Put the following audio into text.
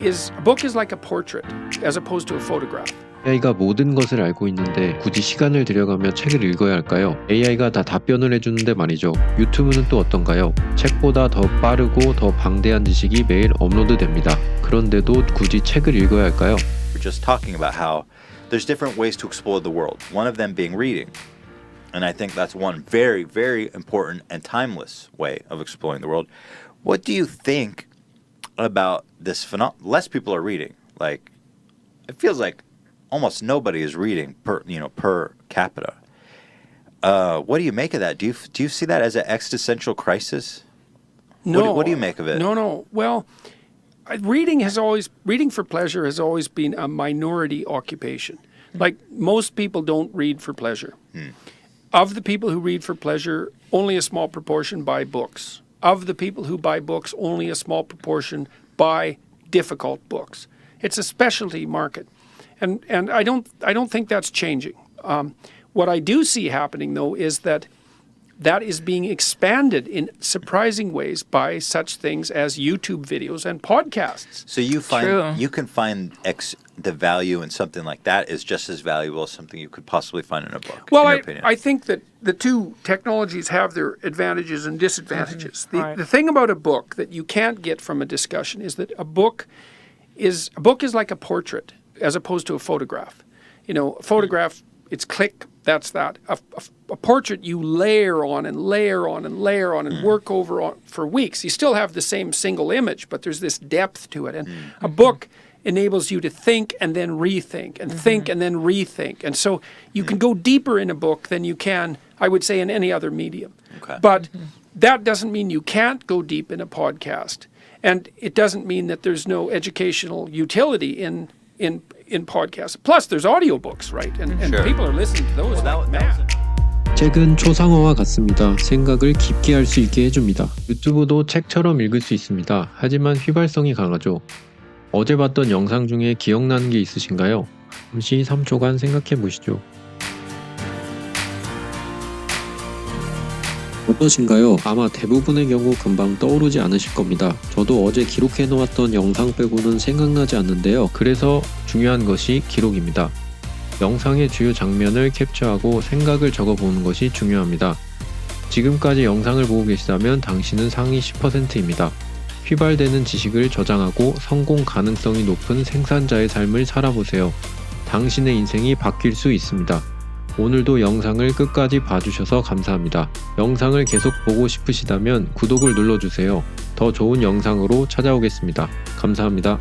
is a book is like a portrait as opposed to a photograph. AI가 모든 것을 알고 있는데 굳이 시간을 들여가며 책을 읽어야 할까요? AI가 다 답변을 해주는데 말이죠. 유튜브는 또 어떤가요? 책보다 더 빠르고 더 방대한 지식이 매일 업로드됩니다. 그런데도 굳이 책을 읽어야 할까요? We're just talking about how there's different ways to explore the world. One of them being reading. And I think that's one very, very important and timeless way of exploring the world. What do you think about this phenomenon? Less people are reading. Like, it feels like almost nobody is reading per capita. What do you make of that? Do you see that as an existential crisis? No. What do you make of it? No. Well, reading for pleasure has always been a minority occupation. Like, most people don't read for pleasure. Of the people who read for pleasure, only a small proportion buy books. Of the people who buy books, only a small proportion buy difficult books. It's a specialty market. And I don't think that's changing. What I do see happening, though, is that is being expanded in surprising ways by such things as YouTube videos and podcasts. So you can find the value in something like that is just as valuable as something you could possibly find in a book. Well, in your opinion. I think that the two technologies have their advantages and disadvantages. Right. The thing about a book that you can't get from a discussion is that a book is like a portrait as opposed to a photograph. You know, a photograph, it's click, that's that. A portrait you layer on and layer on and layer on and work over on for weeks. You still have the same single image, but there's this depth to it. And a book enables you to think and then rethink and think and then rethink. And so you can go deeper in a book than you can, I would say, in any other medium. Okay. But that doesn't mean you can't go deep in a podcast. And it doesn't mean that there's no educational utility in podcasts. Plus, there's audiobooks, right? And Sure. people are listening to those like mad. 책은 초상화와 같습니다. 생각을 깊게 할 수 있게 해줍니다. 유튜브도 책처럼 읽을 수 있습니다. 하지만 휘발성이 강하죠. 어제 봤던 영상 중에 기억나는 게 있으신가요? 잠시 3초간 생각해 보시죠. 어떠신가요? 아마 대부분의 경우 금방 떠오르지 않으실 겁니다. 저도 어제 기록해 놓았던 영상 빼고는 생각나지 않는데요. 그래서 중요한 것이 기록입니다. 영상의 주요 장면을 캡처하고 생각을 적어보는 것이 중요합니다. 지금까지 영상을 보고 계시다면 당신은 상위 10%입니다. 휘발되는 지식을 저장하고 성공 가능성이 높은 생산자의 삶을 살아보세요. 당신의 인생이 바뀔 수 있습니다. 오늘도 영상을 끝까지 봐주셔서 감사합니다. 영상을 계속 보고 싶으시다면 구독을 눌러주세요. 더 좋은 영상으로 찾아오겠습니다. 감사합니다.